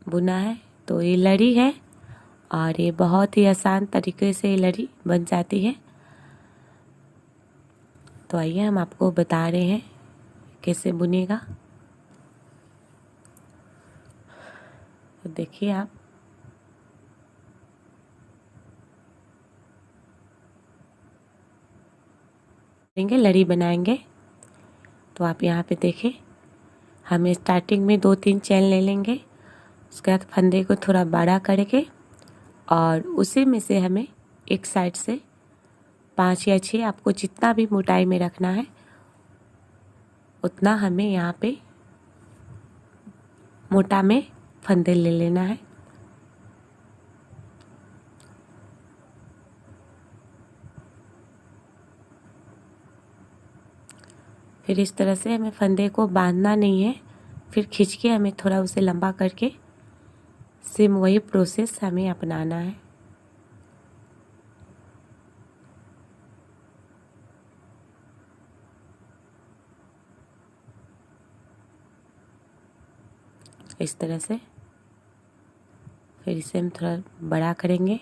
बुना है। तो ये लड़ी है और ये बहुत ही आसान तरीके से ये लड़ी बन जाती है। तो आइए हम आपको बता रहे हैं कैसे बुनेगा। तो देखिए आप लड़ी बनाएंगे। तो आप यहाँ पे देखें, हमें स्टार्टिंग में 2-3 चैन ले लेंगे। उसके बाद फंदे को थोड़ा बड़ा करके और उसी में से हमें एक साइड से 5 या 6, आपको जितना भी मोटाई में रखना है उतना हमें यहाँ पे मोटा में फंदे ले लेना है। फिर इस तरह से हमें फंदे को बांधना नहीं है, फिर खींच के हमें थोड़ा उसे लंबा करके सेम वही प्रोसेस हमें अपनाना है। इस तरह से फिर इसे हम थोड़ा बड़ा करेंगे।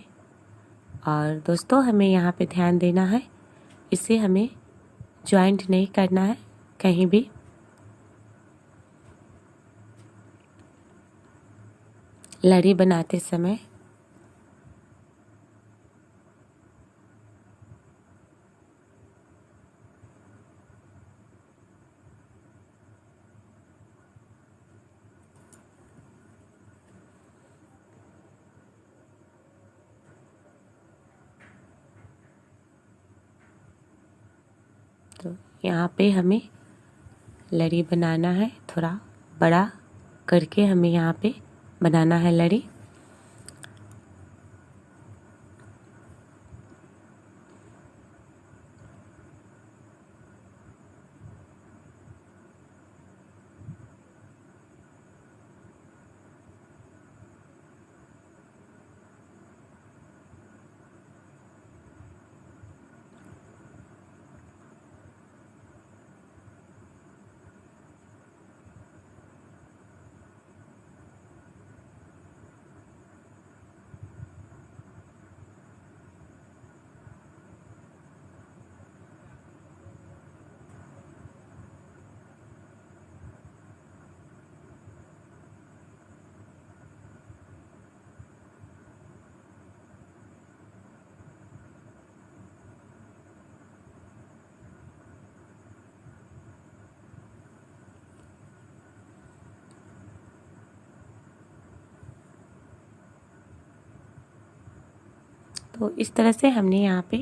और दोस्तों हमें यहाँ पे ध्यान देना है, इसे हमें जॉइंट नहीं करना है कहीं भी। लड़ी बनाते समय तो यहाँ पे हमें लड़ी बनाना है, थोड़ा बड़ा करके हमें यहाँ पे बनाना है लड़ी। तो इस तरह से हमने यहाँ पे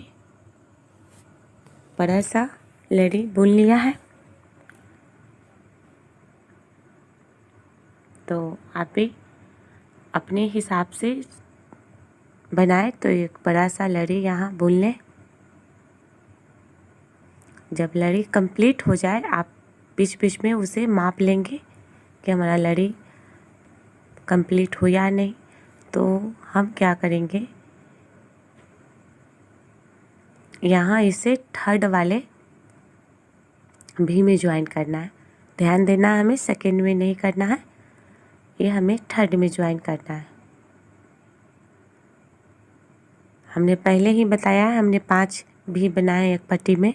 बड़ा सा लड़ी बुन लिया है। तो आप भी अपने हिसाब से बनाए तो एक बड़ा सा लड़ी यहाँ बुन लें। जब लड़ी कंप्लीट हो जाए आप बीच बीच में उसे माप लेंगे कि हमारा लड़ी कंप्लीट हो या नहीं। तो हम क्या करेंगे, यहाँ इसे थर्ड वाले भी में ज्वाइन करना है। ध्यान देना है, हमें सेकेंड में नहीं करना है, ये हमें थर्ड में ज्वाइन करना है। हमने पहले ही बताया है, हमने 5 भी बनाए एक पट्टी में।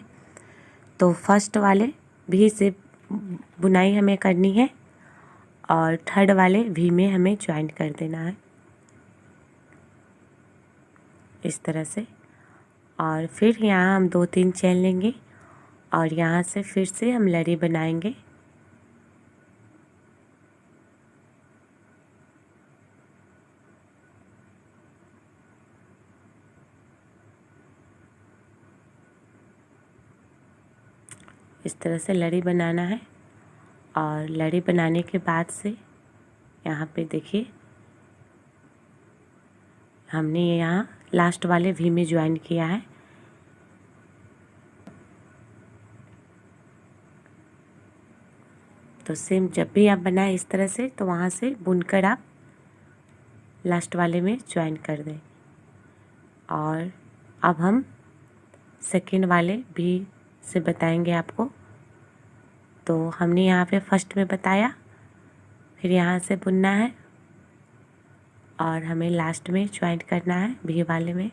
तो फर्स्ट वाले भी से बुनाई हमें करनी है और थर्ड वाले भी में हमें ज्वाइन कर देना है इस तरह से। और फिर यहाँ हम 2-3 चैन लेंगे और यहाँ से फिर से हम लड़ी बनाएंगे। इस तरह से लड़ी बनाना है। और लड़ी बनाने के बाद से यहाँ पे देखिए हमने यहाँ लास्ट वाले वी में ज्वाइन किया है। तो सेम जब भी आप बनाए इस तरह से, तो वहाँ से बुनकर आप लास्ट वाले में ज्वाइन कर दें। और अब हम सेकेंड वाले भी से बताएंगे आपको। तो हमने यहाँ पे फर्स्ट में बताया, फिर यहाँ से बुनना है और हमें लास्ट में ज्वाइंट करना है वी वाले में।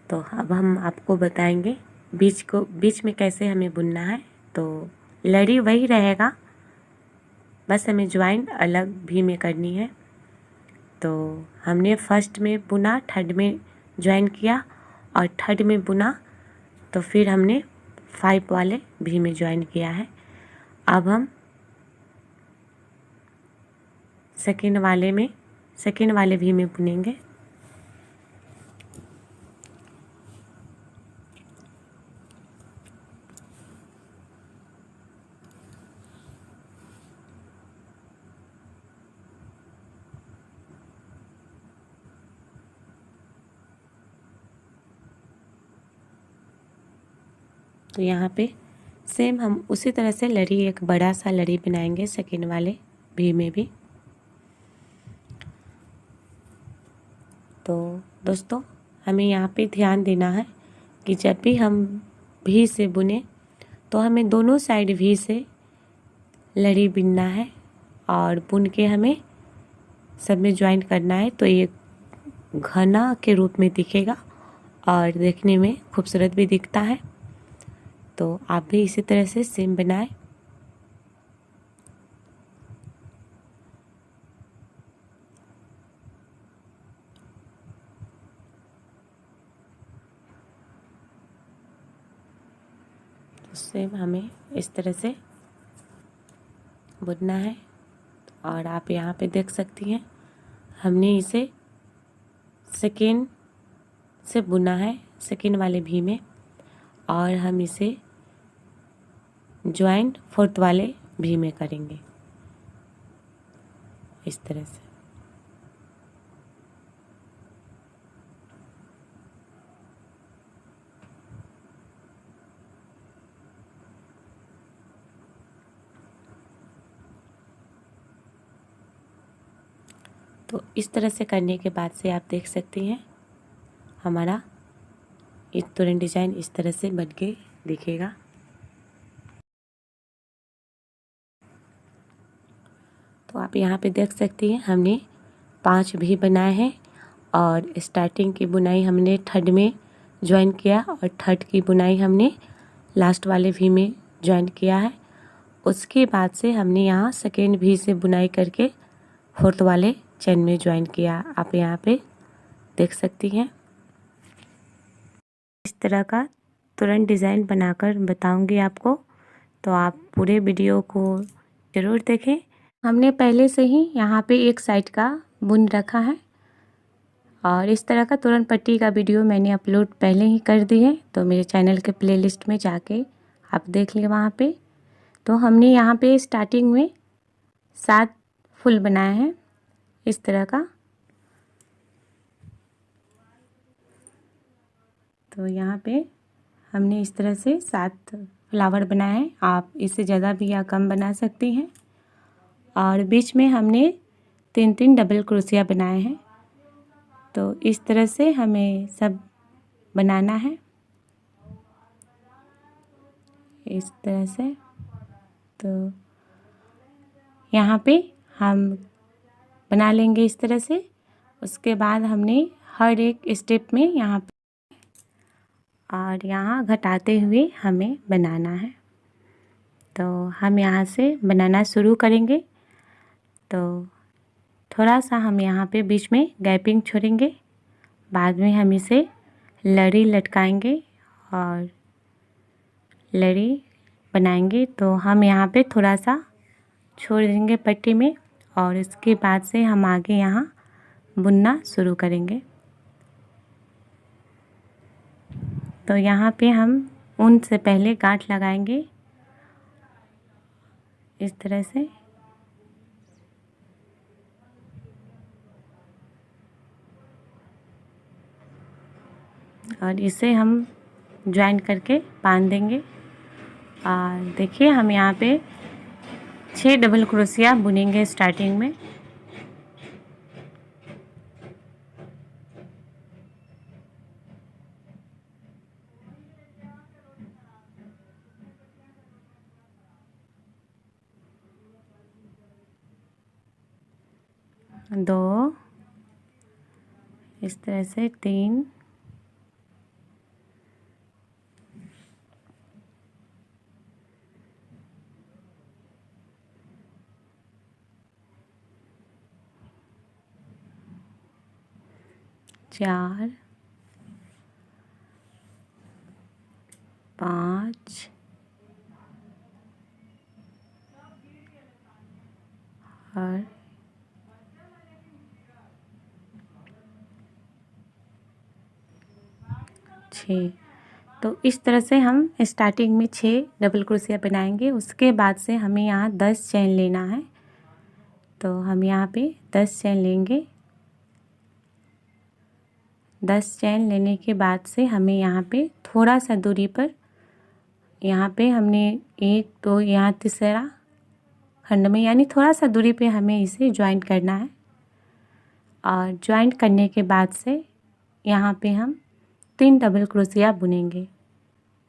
तो अब हम आपको बताएंगे बीच में कैसे हमें बुनना है। तो लड़ी वही रहेगा, बस हमें ज्वाइन अलग भी में करनी है। तो हमने फर्स्ट में बुना, थर्ड में ज्वाइन किया और थर्ड में बुना, तो फिर हमने 5 वाले भी में ज्वाइन किया है। अब हम सेकेंड वाले भी में बुनेंगे। तो यहाँ पे सेम हम उसी तरह से लड़ी, एक बड़ा सा लड़ी बनाएंगे सेकेंड वाले भी में भी। तो दोस्तों हमें यहाँ पे ध्यान देना है कि जब भी हम भी से बुने तो हमें दोनों साइड भी से लड़ी बुनना है और बुन के हमें सब में ज्वाइन करना है। तो ये घना के रूप में दिखेगा और देखने में खूबसूरत भी दिखता है। तो आप भी इसी तरह से सेम बनाएं। तो सेम हमें इस तरह से बुनना है। और आप यहाँ पे देख सकती हैं हमने इसे सेकेंड से बुना है, सेकेंड वाले भी में, और हम इसे ज्वाइंट फोर्थ वाले भी में करेंगे इस तरह से। तो इस तरह से करने के बाद से आप देख सकती हैं हमारा ये तोरण डिजाइन इस तरह से बन के दिखेगा। तो आप यहाँ पे देख सकती हैं हमने 5 भी बनाए हैं और स्टार्टिंग की बुनाई हमने थर्ड में ज्वाइन किया और थर्ड की बुनाई हमने लास्ट वाले भी में ज्वाइन किया है। उसके बाद से हमने यहाँ सेकेंड भी से बुनाई करके फोर्थ वाले चेन में ज्वाइन किया। आप यहाँ पे देख सकती हैं। इस तरह का तुरंत डिज़ाइन बनाकर बताऊंगी आपको, तो आप पूरे वीडियो को ज़रूर देखें। हमने पहले से ही यहाँ पे एक साइड का बुन रखा है और इस तरह का तुरंत पट्टी का वीडियो मैंने अपलोड पहले ही कर दी है, तो मेरे चैनल के प्लेलिस्ट में जाके आप देख लिए वहाँ पे। तो हमने यहाँ पे स्टार्टिंग में 7 फुल बनाए हैं इस तरह का। तो यहाँ पे हमने इस तरह से 7 फ्लावर बनाए हैं। आप इससे ज़्यादा भी या कम बना सकती हैं। और बीच में हमने 3 डबल क्रोशिया बनाए हैं। तो इस तरह से हमें सब बनाना है इस तरह से। तो यहाँ पे हम बना लेंगे इस तरह से। उसके बाद हमने हर एक स्टेप में यहाँ पे और यहाँ घटाते हुए हमें बनाना है। तो हम यहाँ से बनाना शुरू करेंगे। तो थोड़ा सा हम यहाँ पे बीच में गैपिंग छोड़ेंगे, बाद में हम इसे लड़ी लटकाएंगे और लड़ी बनाएंगे। तो हम यहाँ पे थोड़ा सा छोड़ देंगे पट्टी में और इसके बाद से हम आगे यहाँ बुनना शुरू करेंगे। तो यहाँ पे हम ऊन से पहले गांठ लगाएंगे इस तरह से। और इसे हम ज्वाइन करके बांध देंगे। और देखिए हम यहाँ पे 6 डबल क्रोशिया बुनेंगे स्टार्टिंग में। दो, इस तरह से 3, 4, 5 और 6। तो इस तरह से हम स्टार्टिंग में 6 डबल क्रोशिया बनाएंगे। उसके बाद से हमें यहाँ 10 चेन लेना है। तो हम यहाँ पे 10 चेन लेंगे। 10 चेन लेने के बाद से हमें यहाँ पे थोड़ा सा दूरी पर, यहाँ पे हमने 1 2 यहाँ तीसरा खंड में, यानी थोड़ा सा दूरी पे हमें इसे ज्वाइंट करना है। और ज्वाइंट करने के बाद से यहाँ पे हम 3 डबल क्रोशिया बुनेंगे।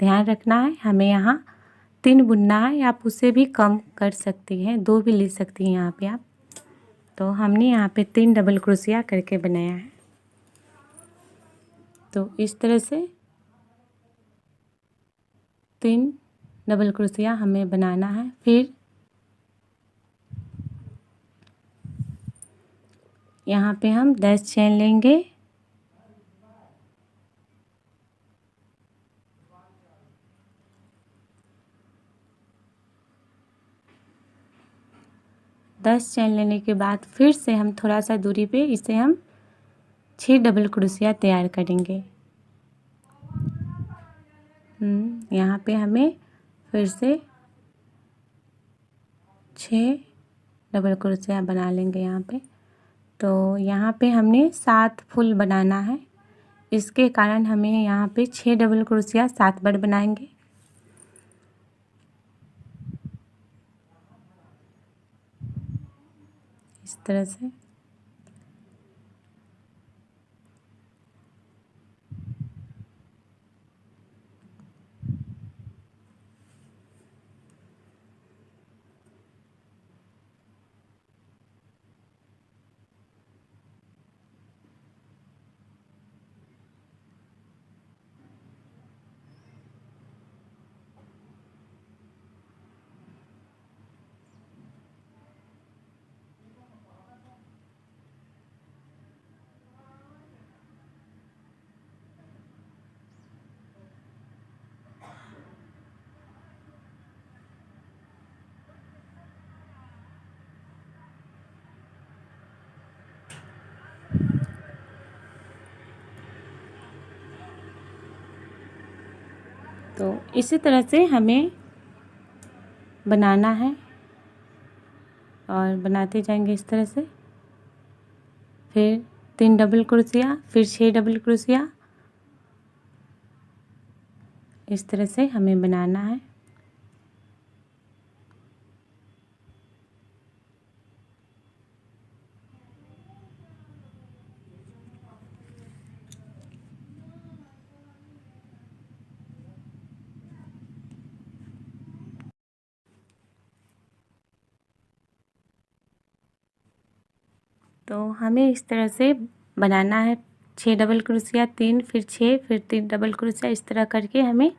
ध्यान रखना है, हमें यहाँ 3 बुनना है। आप उससे भी कम कर सकती हैं, 2 भी ले सकती हैं यहाँ पे आप। तो हमने यहाँ पे 3 डबल क्रोशिया करके बनाया है। तो इस तरह से 3 डबल क्रोशिया हमें बनाना है। फिर यहाँ पे हम 10 चेन लेंगे। दस चेन लेने के बाद फिर से हम थोड़ा सा दूरी पे इसे हम 6 डबल क्रोशिया तैयार करेंगे। यहाँ पे हमें फिर से 6 डबल क्रोशिया बना लेंगे यहाँ पे। तो यहाँ पे हमने 7 फुल बनाना है, इसके कारण हमें यहाँ पे 6 डबल क्रोशिया 7 बार बनाएंगे। इस तरह से इसी तरह से हमें बनाना है और बनाते जाएंगे इस तरह से। फिर 3 डबल क्रोशिया, फिर 6 डबल क्रोशिया, इस तरह से हमें बनाना है। तो हमें इस तरह से बनाना है। 6 डबल क्रोशिया, 3 फिर 6 फिर 3 डबल क्रोशिया, इस तरह करके हमें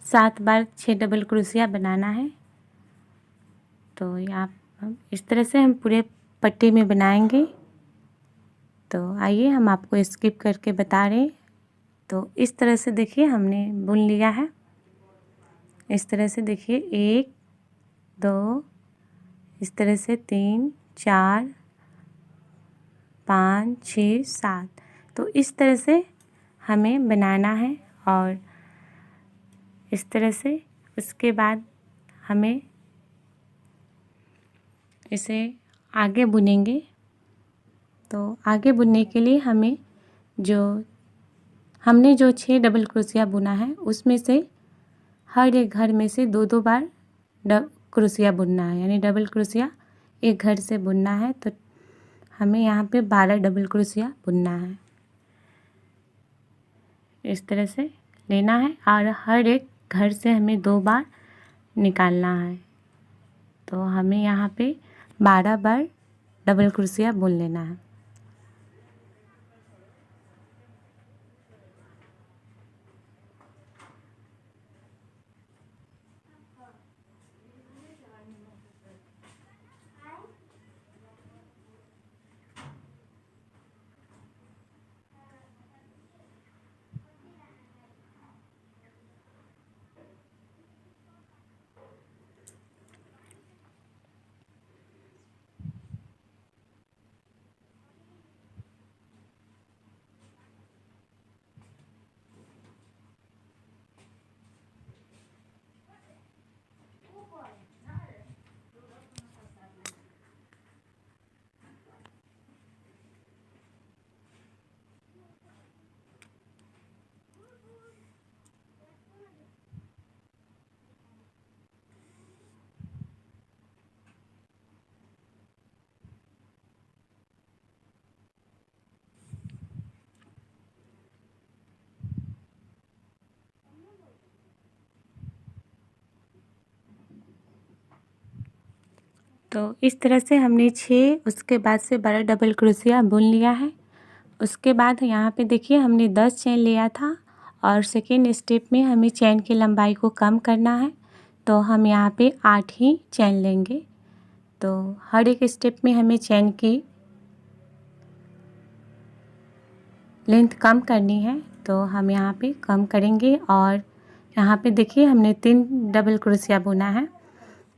7 बार 6 डबल क्रोशिया बनाना है। तो यहाँ इस तरह से हम पूरे पट्टी में बनाएंगे। तो आइए हम आपको स्किप करके बता रहे। तो इस तरह से देखिए हमने बुन लिया है। इस तरह से देखिए 1 2, इस तरह से 3 4 5 6 7। तो इस तरह से हमें बनाना है। और इस तरह से उसके बाद हमें इसे आगे बुनेंगे। तो आगे बुनने के लिए हमें हमने जो 6 डबल क्रोशिया बुना है उसमें से हर एक घर में से 2 2 बार क्रोशिया बुनना है, यानी डबल क्रोशिया एक घर से बुनना है। तो हमें यहाँ पे 12 डबल क्रोशिया बुनना है। इस तरह से लेना है और हर एक घर से हमें 2 बार निकालना है। तो हमें यहाँ पे 12 बार डबल क्रोशिया बुन लेना है। तो इस तरह से हमने 6 उसके बाद से 12 डबल क्रोशिया बुन लिया है। उसके बाद यहाँ पे देखिए हमने 10 चेन लिया था और सेकेंड स्टेप में हमें चेन की लंबाई को कम करना है। तो हम यहाँ पे 8 ही चेन लेंगे। तो हर एक स्टेप में हमें चेन की लेंथ कम करनी है, तो हम यहाँ पे कम करेंगे। और यहाँ पे देखिए हमने 3 डबल क्रोशिया बुना है,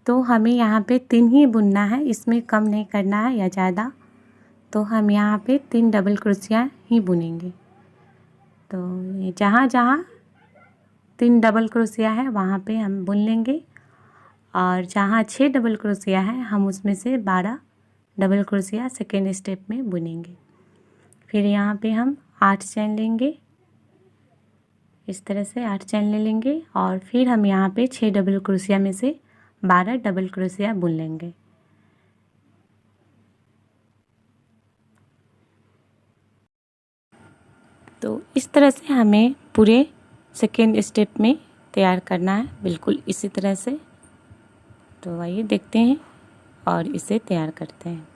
तो हमें यहाँ पे 3 ही बुनना है, इसमें कम नहीं करना है या ज़्यादा। तो हम यहाँ पे 3 डबल क्रोशिया ही बुनेंगे। तो ये जहाँ जहाँ 3 डबल क्रोशिया है वहाँ पे हम बुन लेंगे, और जहाँ 6 डबल क्रोशिया है हम उसमें से 12 डबल क्रोशिया सेकेंड स्टेप में बुनेंगे। फिर यहाँ पे हम 8 चेन लेंगे, इस तरह से 8 चेन ले लेंगे, और फिर हम यहाँ पे 6 डबल क्रोशिया में से 12 डबल क्रोशिया बुन लेंगे। तो इस तरह से हमें पूरे सेकेंड स्टेप में तैयार करना है, बिल्कुल इसी तरह से। तो आइए देखते हैं और इसे तैयार करते हैं।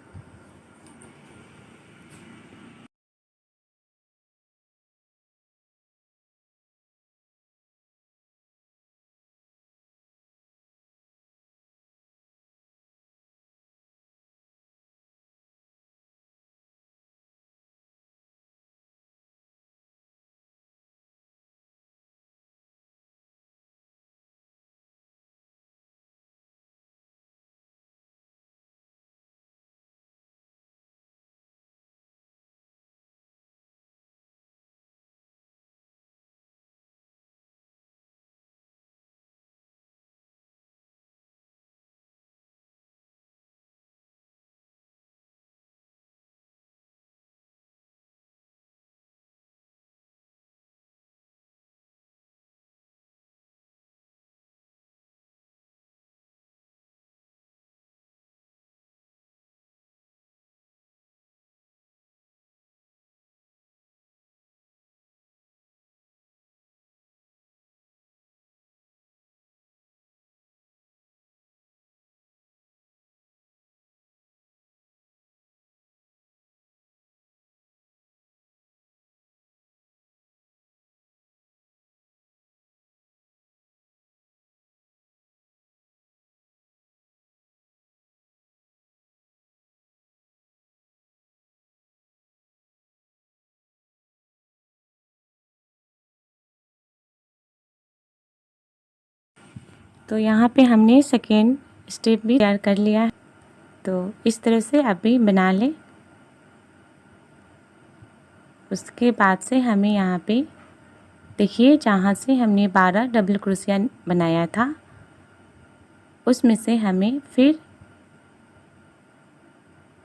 तो यहाँ पे हमने सेकेंड स्टेप भी तैयार कर लिया है। तो इस तरह से अभी बना लें। उसके बाद से हमें यहाँ पे देखिए जहाँ से हमने 12 डबल क्रोशिया बनाया था उसमें से हमें फिर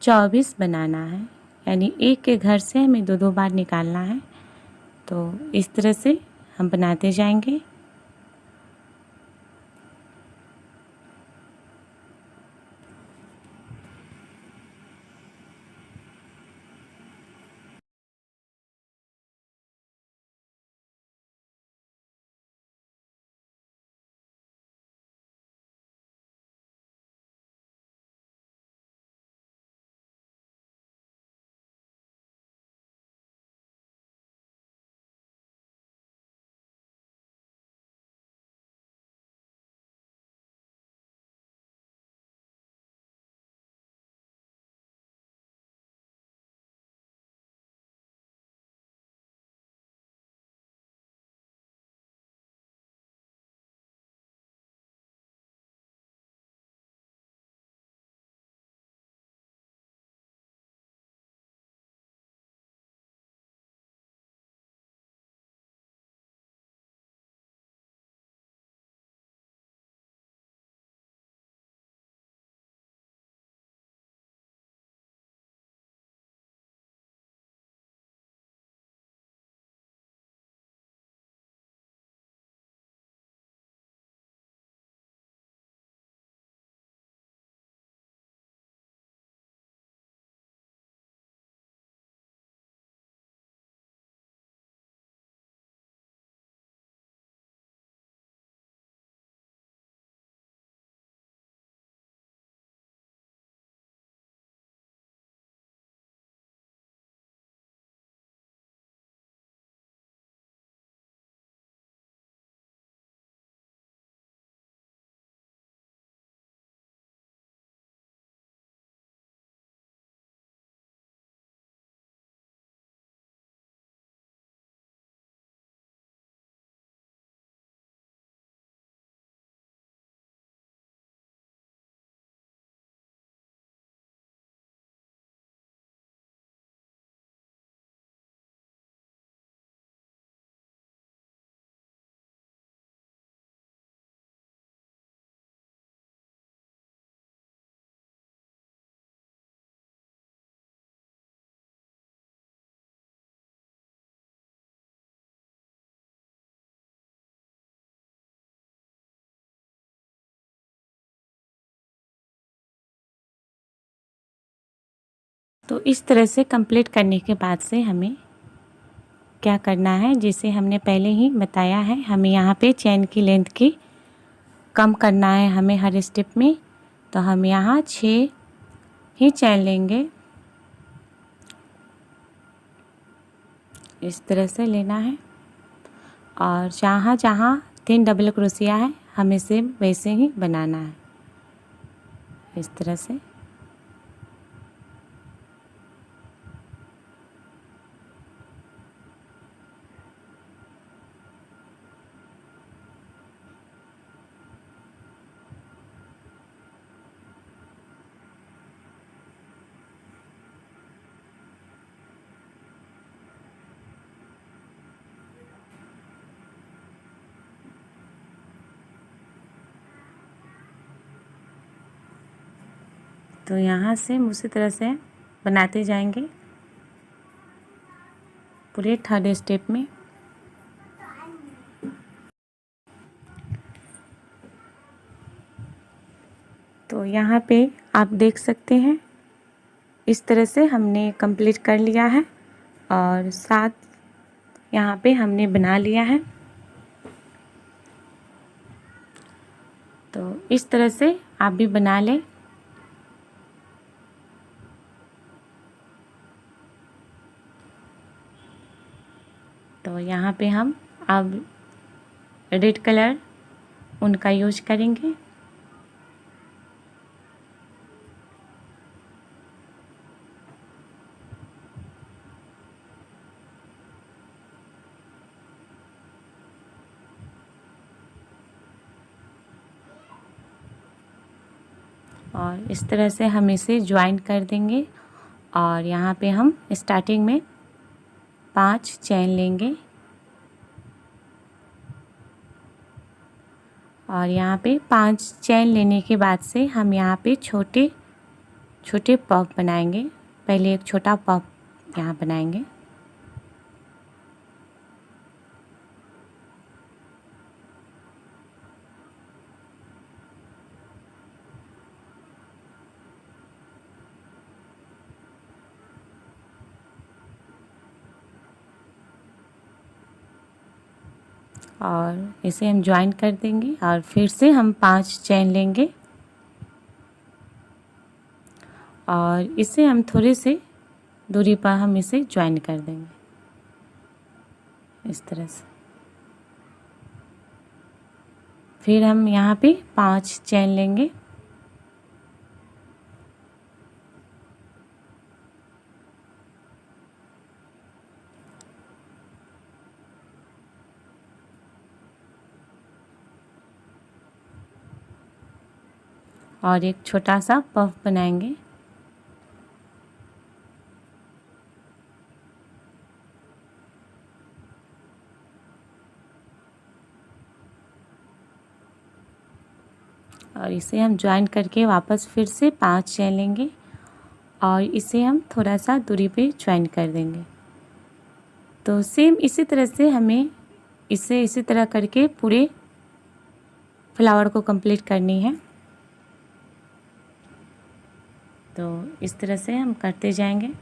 24 बनाना है, यानी एक के घर से हमें 2-2 बार निकालना है। तो इस तरह से हम बनाते जाएंगे। तो इस तरह से कंप्लीट करने के बाद से हमें क्या करना है, जैसे हमने पहले ही बताया है, हमें यहाँ पे चेन की लेंथ की कम करना है हमें हर स्टेप में। तो हम यहाँ 6 ही चेन लेंगे, इस तरह से लेना है। और जहाँ जहाँ 3 डबल क्रोशिया है हमें सेम वैसे ही बनाना है, इस तरह से। तो यहाँ से उसी तरह से बनाते जाएंगे पूरे 3rd स्टेप में। तो यहाँ पे आप देख सकते हैं इस तरह से हमने कंप्लीट कर लिया है और 7 यहाँ पे हमने बना लिया है। तो इस तरह से आप भी बना लें। तो यहाँ पे हम अब रेड कलर उनका यूज करेंगे। और इस तरह से हम इसे ज्वाइन कर देंगे और यहाँ पे हम स्टार्टिंग में 5 चेन लेंगे और यहाँ पे 5 चेन लेने के बाद से हम यहाँ पे छोटे छोटे पफ बनाएंगे। पहले एक छोटा पफ यहाँ बनाएंगे और इसे हम ज्वाइन कर देंगे और फिर से हम 5 चेन लेंगे और इसे हम थोड़े से दूरी पर हम इसे ज्वाइन कर देंगे इस तरह से। फिर हम यहाँ पे 5 चेन लेंगे और एक छोटा सा पफ बनाएंगे। और इसे हम ज्वाइन करके वापस फिर से 5 चेन लेंगे और इसे हम थोड़ा सा दूरी पे ज्वाइन कर देंगे। तो सेम इसी तरह से हमें इसे इसी तरह करके पूरे फ्लावर को कंप्लीट करनी है। तो इस तरह से हम करते जाएंगे।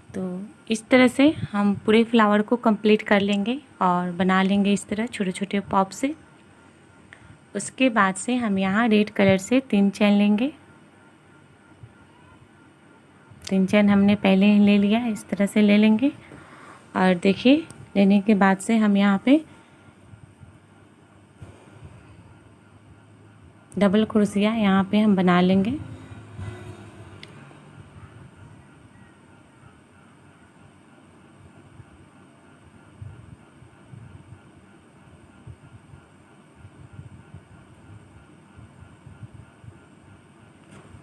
तो इस तरह से हम पूरे फ्लावर को कंप्लीट कर लेंगे और बना लेंगे इस तरह छोटे छोटे पॉप से। उसके बाद से हम यहाँ रेड कलर से 3 चैन लेंगे। 3 चैन हमने पहले ही ले लिया, इस तरह से ले लेंगे। और देखिए लेने के बाद से हम यहाँ पे डबल क्रोशिया यहाँ पे हम बना लेंगे।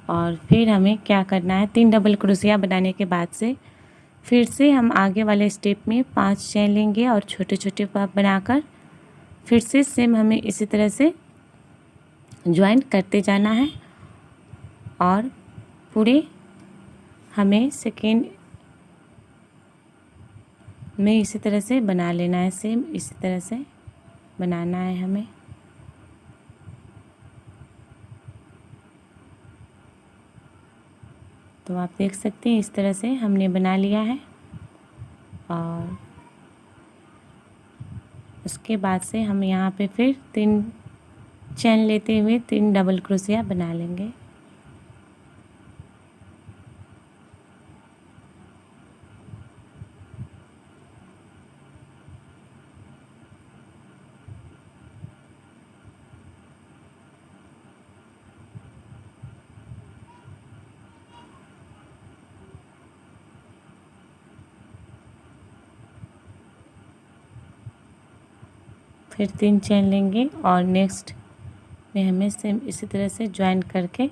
और फिर हमें क्या करना है, 3 डबल क्रोशिया बनाने के बाद से फिर से हम आगे वाले स्टेप में 5 चैन लेंगे और छोटे छोटे पॉप बनाकर फिर से सेम हमें इसी तरह से ज्वाइन करते जाना है। और पूरे हमें सेकेंड में इसी तरह से बना लेना है, सेम इसी तरह से बनाना है हमें। तो आप देख सकते हैं इस तरह से हमने बना लिया है। और उसके बाद से हम यहाँ पे फिर 3 चैन लेते हुए 3 डबल क्रोशिया बना लेंगे। फिर 3 चैन लेंगे और नेक्स्ट में हमें सेम इसी तरह से ज्वाइन करके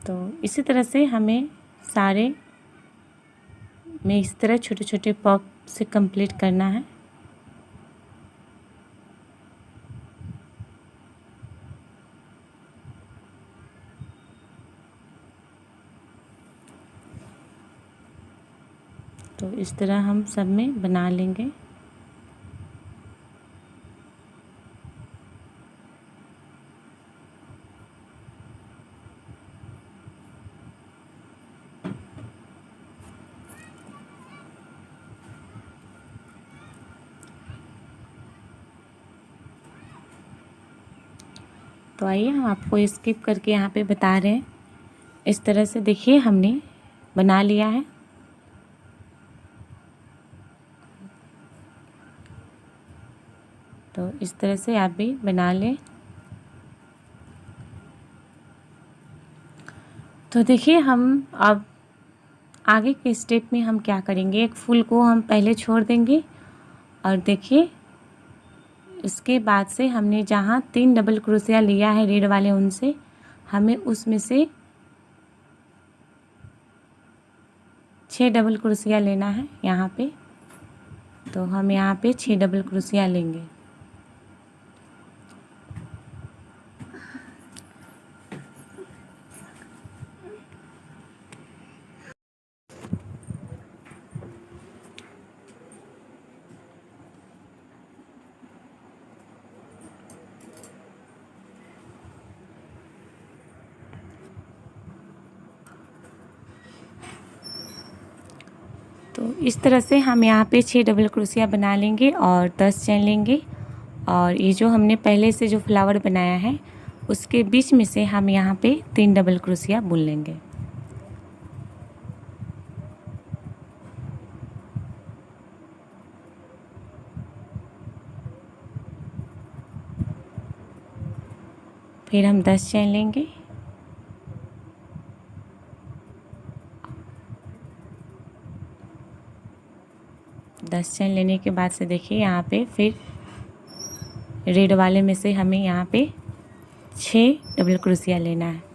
तो इसी तरह से हमें सारे में इस तरह छोटे छोटे पॉप से कंप्लीट करना है। तो इस तरह हम सब में बना लेंगे। तो आइए हम आपको स्किप करके यहाँ पे बता रहे हैं। इस तरह से देखिए हमने बना लिया है। तो इस तरह से आप भी बना लें। तो देखिए हम अब आगे के स्टेप में हम क्या करेंगे, एक फूल को हम पहले छोड़ देंगे और देखिए इसके बाद से हमने जहाँ 3 डबल क्रोशिया लिया है रेड वाले उनसे हमें उसमें से 6 डबल क्रोशिया लेना है यहाँ पे। तो हम यहाँ पे 6 डबल क्रोशिया लेंगे। तो इस तरह से हम यहाँ पे 6 डबल क्रोशिया बना लेंगे और 10 चैन लेंगे। और ये जो हमने पहले से जो फ्लावर बनाया है उसके बीच में से हम यहाँ पे 3 डबल क्रोशिया बुन लेंगे। फिर हम 10 चैन लेंगे। दस चैन लेने के बाद से देखिए यहाँ पे फिर रेड वाले में से हमें यहाँ पे 6 डबल क्रोशिया लेना है।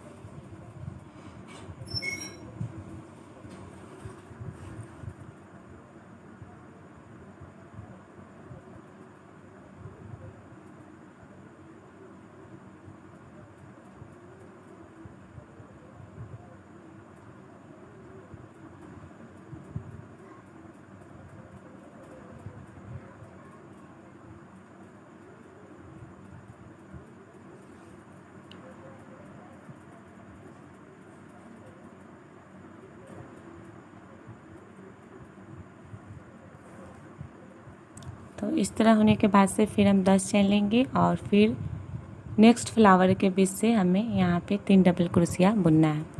तो इस तरह होने के बाद से फिर हम 10 चेन लेंगे और फिर नेक्स्ट फ्लावर के बीच से हमें यहाँ पे 3 डबल क्रोशिया बुनना है।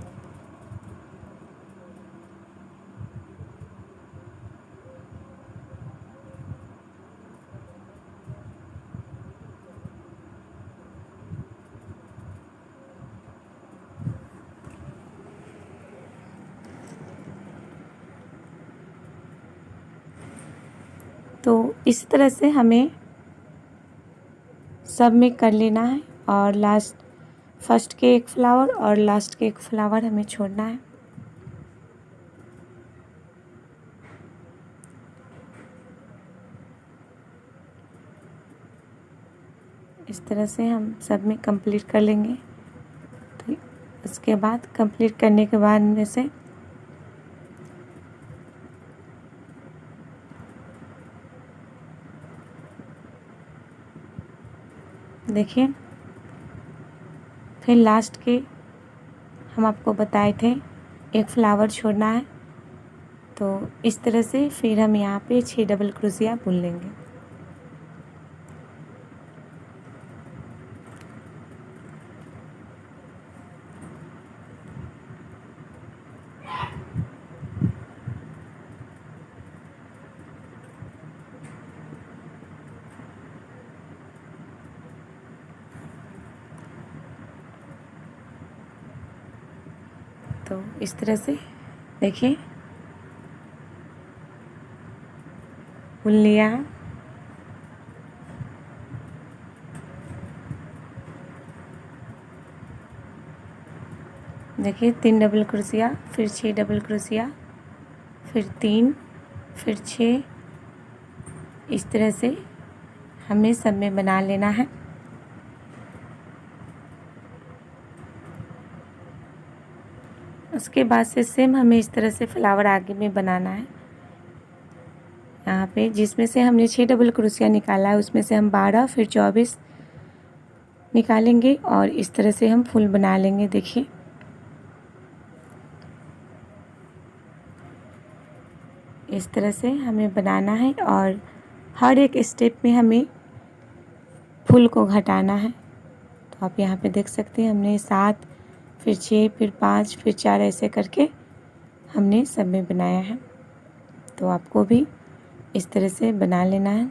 तो इस तरह से हमें सब में कर लेना है और लास्ट फर्स्ट के एक फ्लावर और लास्ट के एक फ्लावर हमें छोड़ना है। इस तरह से हम सब में कंप्लीट कर लेंगे। तो उसके बाद कंप्लीट करने के बाद में से देखिए फिर लास्ट के हम आपको बताए थे एक फ्लावर छोड़ना है। तो इस तरह से फिर हम यहाँ पे 6 डबल क्रोशिया बुन लेंगे। तो इस तरह से देखिए बुन लिया है। देखिए 3 डबल क्रोशिया, फिर 6 डबल क्रोशिया, फिर 3, फिर 6, इस तरह से हमें सब में बना लेना है। उसके बाद से सेम हमें इस तरह से फ्लावर आगे में बनाना है। यहाँ पे जिसमें से हमने 6 डबल क्रोशिया निकाला है उसमें से हम 12 फिर 24 निकालेंगे और इस तरह से हम फुल बना लेंगे। देखिए इस तरह से हमें बनाना है और हर एक स्टेप में हमें फुल को घटाना है। तो आप यहाँ पे देख सकते हैं हमने 7 फिर 6 फिर 5 फिर 4 ऐसे करके हमने सब में बनाया है। तो आपको भी इस तरह से बना लेना है।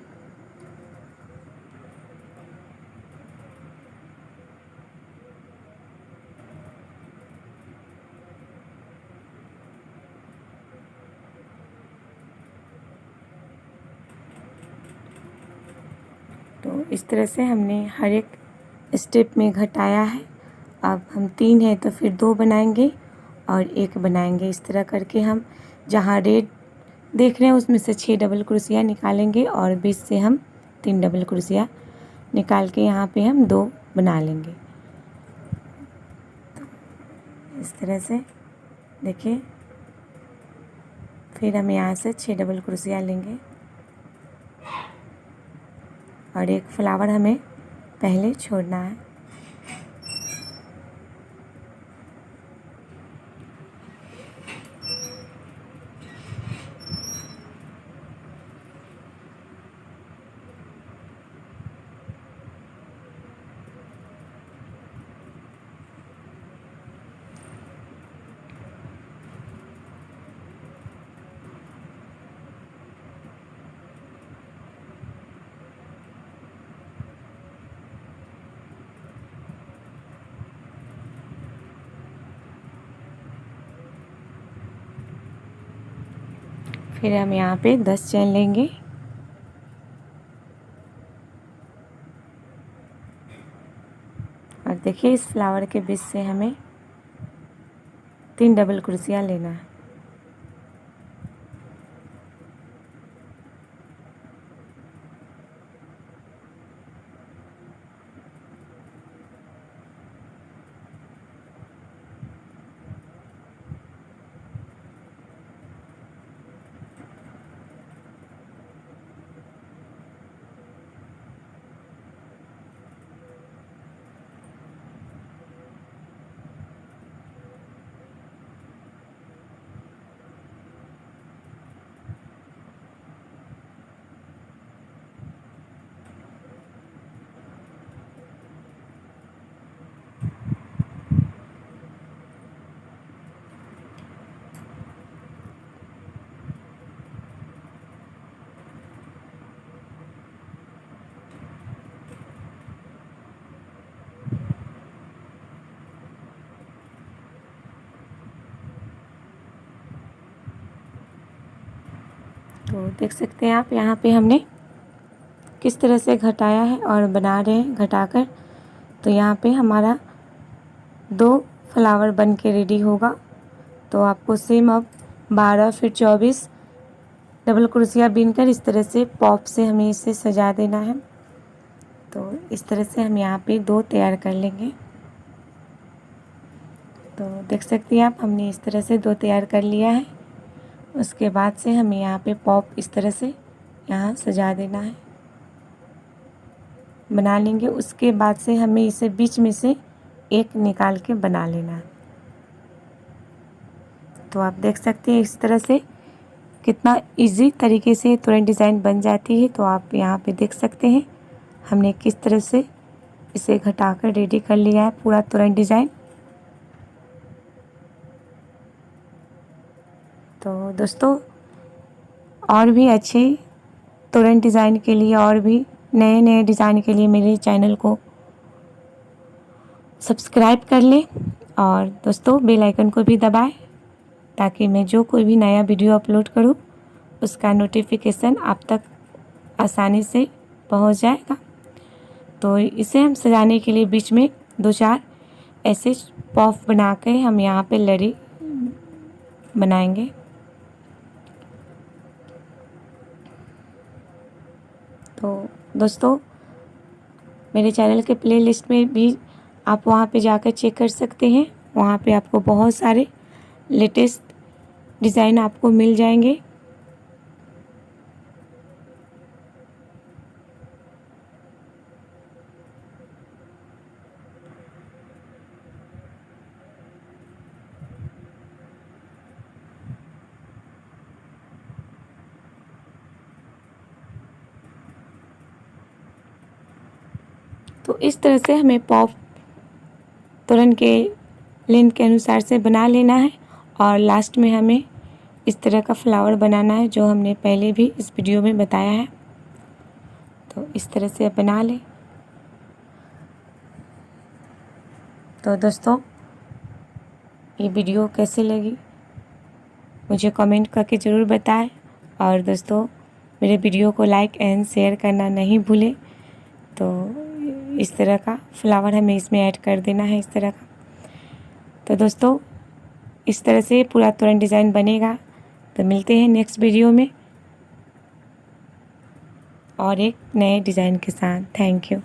तो इस तरह से हमने हर एक स्टेप में घटाया है। अब हम 3 है तो फिर 2 बनाएंगे और 1 बनाएंगे। इस तरह करके हम जहाँ रेड देख रहे हैं उसमें से 6 डबल क्रोशिया निकालेंगे और बीच से हम 3 डबल क्रोशिया निकाल के यहाँ पे हम 2 बना लेंगे। तो इस तरह से देखिए फिर हम यहाँ से 6 डबल क्रोशिया लेंगे और एक फ्लावर हमें पहले छोड़ना है। फिर हम यहाँ पे 10 चेन लेंगे और देखिए इस फ्लावर के बीच से हमें 3 डबल क्रोशिया लेना है। तो देख सकते हैं आप यहाँ पे हमने किस तरह से घटाया है और बना रहे हैं घटाकर। तो यहाँ पे हमारा 2 फ्लावर बन के रेडी होगा। तो आपको सेम अब 12 फिर 24 डबल क्रोशिया बीनकर इस तरह से पॉप से हमें इसे सजा देना है। तो इस तरह से हम यहाँ पे 2 तैयार कर लेंगे। तो देख सकते हैं आप हमने इस तरह से 2 तैयार कर लिया है। उसके बाद से हमें यहाँ पे पॉप इस तरह से यहाँ सजा देना है, बना लेंगे। उसके बाद से हमें इसे बीच में से एक निकाल के बना लेना है। तो आप देख सकते हैं इस तरह से कितना इजी तरीके से तुरंत डिज़ाइन बन जाती है। तो आप यहाँ पे देख सकते हैं हमने किस तरह से इसे घटाकर रेडी कर लिया है पूरा तुरंत डिज़ाइन। तो दोस्तों और भी अच्छे तुरंत डिज़ाइन के लिए और भी नए नए डिज़ाइन के लिए मेरे चैनल को सब्सक्राइब कर लें और दोस्तों बेल आइकन को भी दबाएं ताकि मैं जो कोई भी नया वीडियो अपलोड करूं उसका नोटिफिकेशन आप तक आसानी से पहुंच जाएगा। तो इसे हम सजाने के लिए बीच में 2-4 ऐसे पॉफ बना के हम यहाँ पे लड़ी बनाएंगे। तो दोस्तों मेरे चैनल के प्लेलिस्ट में भी आप वहाँ पे जाकर चेक कर सकते हैं। वहाँ पे आपको बहुत सारे लेटेस्ट डिज़ाइन आपको मिल जाएंगे। तो इस तरह से हमें पॉप तुरंत के लेंथ के अनुसार से बना लेना है और लास्ट में हमें इस तरह का फ्लावर बनाना है जो हमने पहले भी इस वीडियो में बताया है। तो इस तरह से बना लें। तो दोस्तों ये वीडियो कैसे लगी मुझे कमेंट करके ज़रूर बताएं और दोस्तों मेरे वीडियो को लाइक एंड शेयर करना नहीं भूलें। तो इस तरह का फ्लावर हमें इसमें ऐड कर देना है इस तरह का। तो दोस्तों इस तरह से पूरा तुरंत डिज़ाइन बनेगा। तो मिलते हैं नेक्स्ट वीडियो में और एक नए डिज़ाइन के साथ। Thank you.